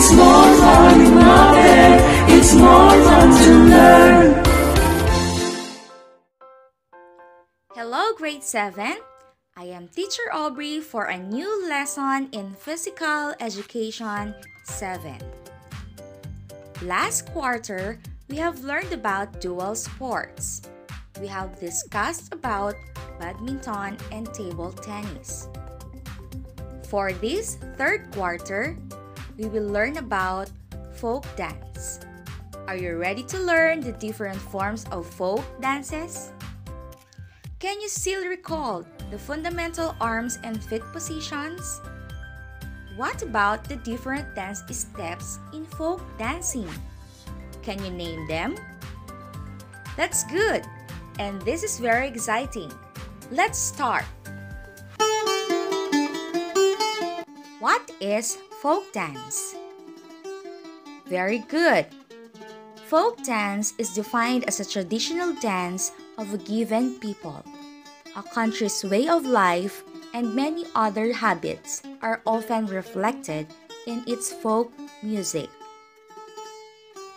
It's more fun in my bed. It's more fun to learn. Hello, grade 7. I am Teacher Aubrey for a new lesson in Physical Education 7. Last quarter, we have learned about dual sports. We have discussed about badminton and table tennis. For this third quarter, we will learn about folk dance. Are you ready to learn the different forms of folk dances? Can you still recall the fundamental arms and feet positions? What about the different dance steps in folk dancing? Can you name them? That's good, and this is very exciting. Let's start. What is folk dance? Very good. Folk dance is defined as a traditional dance of a given people. A country's way of life and many other habits are often reflected in its folk music.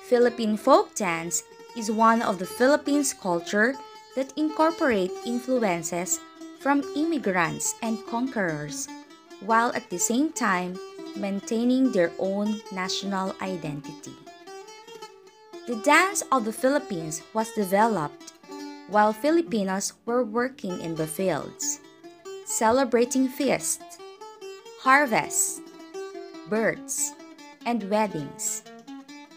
Philippine folk dance is one of the Philippines' culture that incorporate influences from immigrants and conquerors, while at the same time maintaining their own national identity. The dance of the Philippines was developed while Filipinos were working in the fields, celebrating feasts, harvests, births, and weddings.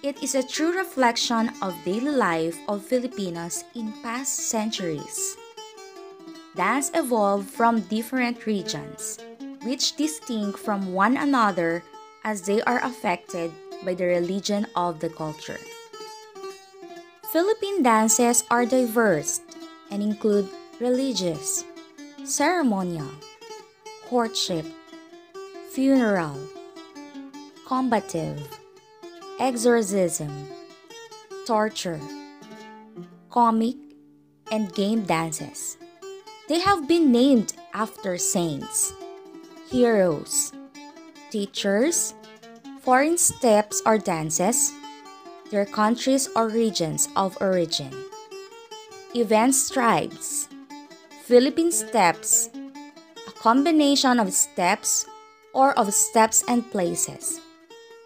It is a true reflection of daily life of Filipinos in past centuries. Dance evolved from different regions, which distinct from one another as they are affected by the religion of the culture. Philippine dances are diverse and include religious, ceremonial, courtship, funeral, combative, exorcism, torture, comic, and game dances. They have been named after saints, heroes, teachers, foreign steps or dances, their countries or regions of origin, events, tribes, Philippine steps, a combination of steps or of steps and places,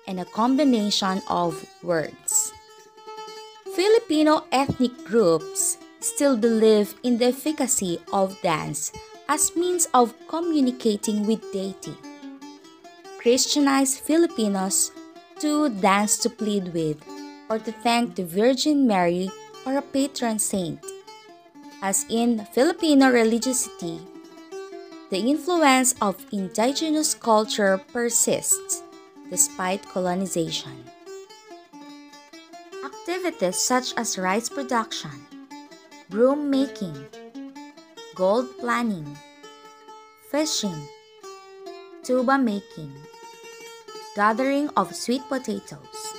and a combination of words. Filipino ethnic groups still believe in the efficacy of dance as means of communicating with deity. Christianized Filipinos too dance to plead with or to thank the Virgin Mary or a patron saint. As in Filipino religiosity, the influence of indigenous culture persists despite colonization. Activities such as rice production, broom making, gold planning, fishing, tuba making, gathering of sweet potatoes,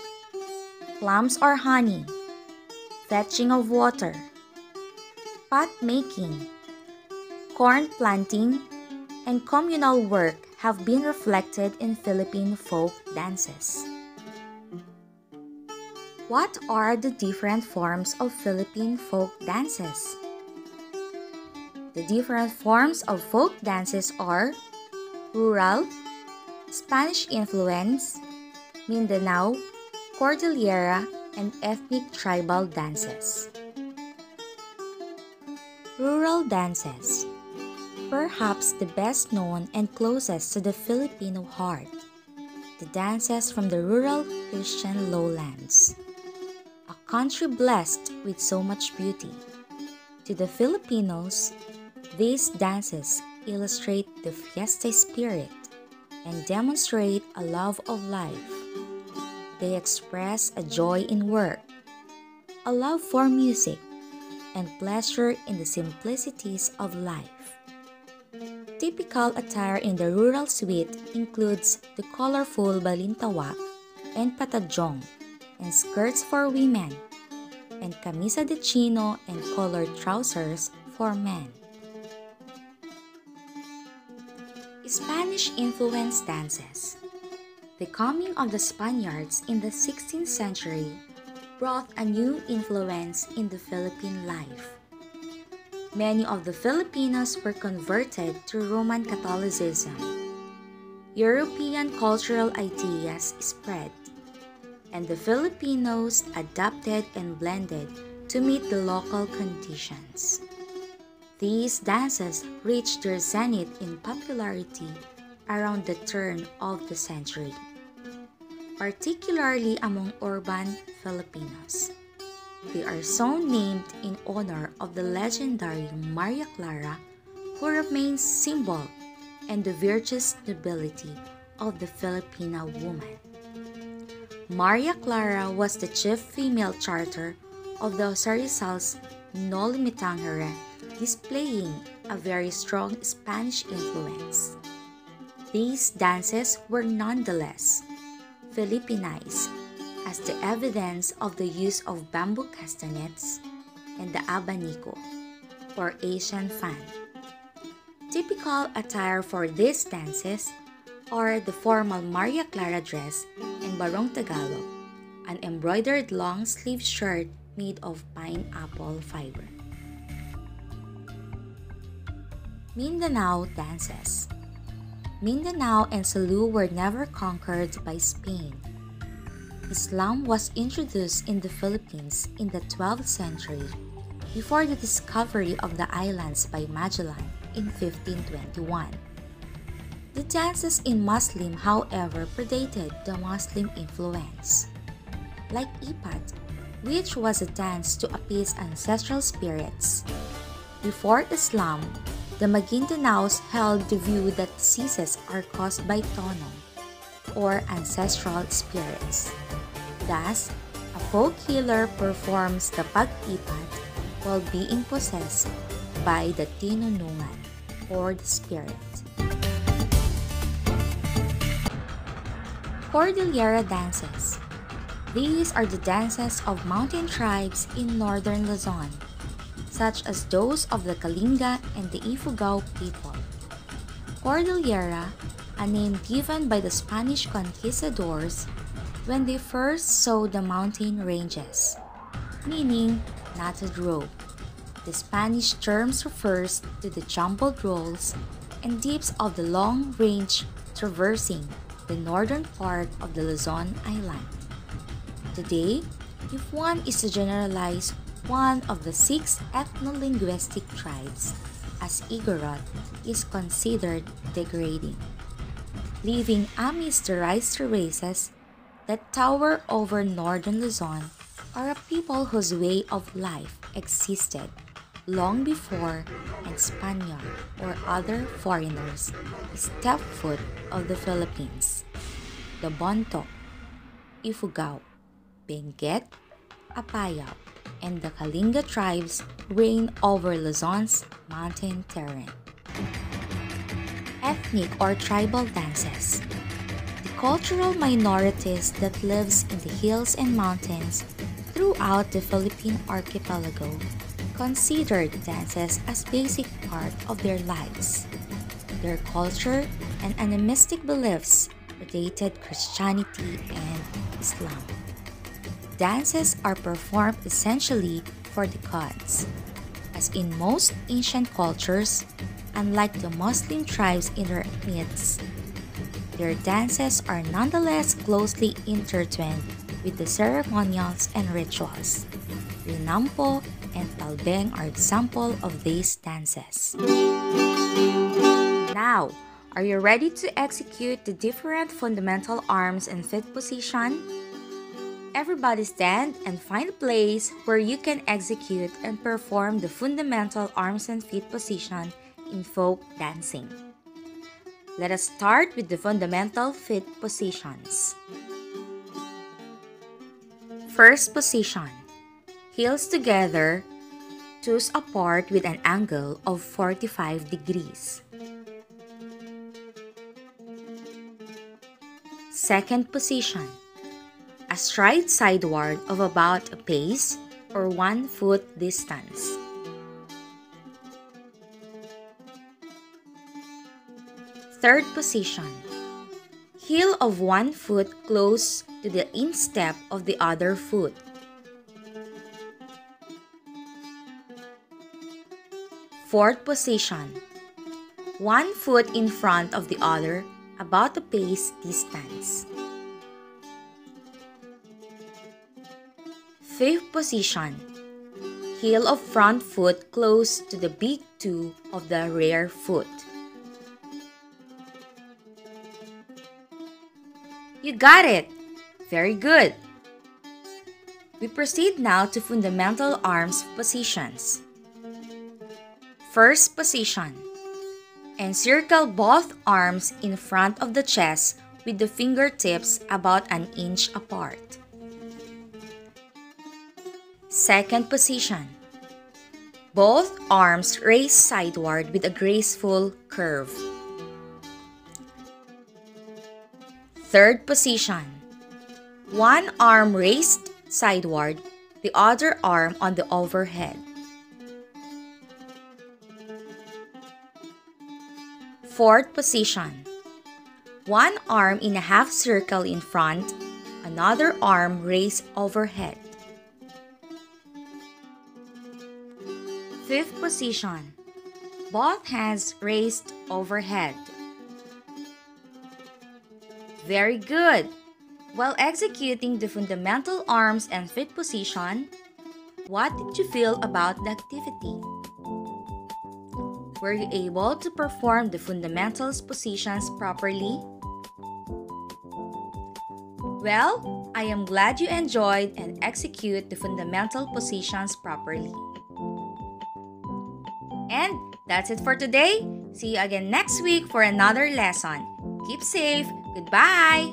plums or honey, fetching of water, pot making, corn planting, and communal work have been reflected in Philippine folk dances. What are the different forms of Philippine folk dances? The different forms of folk dances are rural, Spanish influence, Mindanao, Cordillera, and ethnic tribal dances. Rural dances. Perhaps the best known and closest to the Filipino heart. The dances from the rural Christian lowlands. A country blessed with so much beauty. To the Filipinos, these dances illustrate the fiesta spirit and demonstrate a love of life. They express a joy in work, a love for music, and pleasure in the simplicities of life. Typical attire in the rural suite includes the colorful balintawak and patadyong, and skirts for women, and camisa de chino and colored trousers for men. Spanish-influenced dances. The coming of the Spaniards in the 16th century brought a new influence in the Philippine life. Many of the Filipinos were converted to Roman Catholicism. European cultural ideas spread, and the Filipinos adapted and blended to meet the local conditions. These dances reached their zenith in popularity around the turn of the century, particularly among urban Filipinos. They are so named in honor of the legendary Maria Clara, who remains symbol and the virtuous nobility of the Filipina woman. Maria Clara was the chief female charter of the Sarisals no Limitangere, displaying a very strong Spanish influence. These dances were nonetheless Filipinized, as the evidence of the use of bamboo castanets and the abanico, or Asian fan. Typical attire for these dances are the formal Maria Clara dress and barong Tagalog, an embroidered long-sleeved shirt made of pineapple fiber. Mindanao dances. Mindanao and Sulu were never conquered by Spain. Islam was introduced in the Philippines in the 12th century before the discovery of the islands by Magellan in 1521. The dances in Muslim, however, predated the Muslim influence. Like Ipat, which was a dance to appease ancestral spirits. Before Islam, the Magindanaos held the view that diseases are caused by tono, or ancestral spirits. Thus, a folk healer performs the pag-ipat while being possessed by the tinunungan, or the spirit. Cordillera dances. These are the dances of mountain tribes in northern Luzon, such as those of the Kalinga and the Ifugao people. Cordillera, a name given by the Spanish conquistadors when they first saw the mountain ranges, meaning knotted rope. The Spanish term refers to the jumbled rolls and dips of the long range traversing the northern part of the Luzon Island. Today, if one is to generalize one of the 6 ethno-linguistic tribes, as Igorot is considered degrading, leaving amidst the rice races that tower over northern Luzon are a people whose way of life existed long before and Spaniard or other foreigners stepped foot of the Philippines. The Bontoc, Ifugao, Benguet, Apayao, and the Kalinga tribes reign over Luzon's mountain terrain. Ethnic or tribal dances. The cultural minorities that lives in the hills and mountains throughout the Philippine archipelago considered dances as basic part of their lives. Their culture and animistic beliefs predated Christianity and Islam. Dances are performed essentially for the gods. As in most ancient cultures, unlike the Muslim tribes in their myths, their dances are nonetheless closely intertwined with the ceremonials and rituals. Rinampo and Talbeng are examples of these dances. Now, are you ready to execute the different fundamental arms and feet position? Everybody stand and find a place where you can execute and perform the fundamental arms and feet position in folk dancing. Let us start with the fundamental feet positions. First position, heels together, toes apart with an angle of 45 degrees. Second position, a stride sideward of about a pace or 1 foot distance. Third position, Heel of one foot close to the instep of the other foot. Fourth position. One foot in front of the other, about the pace distance. Fifth position. Heel of front foot close to the big toe of the rear foot. You got it! Very good! We proceed now to fundamental arms positions. First position. Encircle both arms in front of the chest with the fingertips about an inch apart. Second position. Both arms raise sideward with a graceful curve. Third position. One arm raised sideward, the other arm on the overhead. Fourth position. One arm in a half circle in front, another arm raised overhead. Fifth position. Both hands raised overhead. Very good! While executing the fundamental arms and feet position, what did you feel about the activity? Were you able to perform the fundamentals positions properly? Well, I am glad you enjoyed and execute the fundamental positions properly. And that's it for today. See you again next week for another lesson. Keep safe. Goodbye!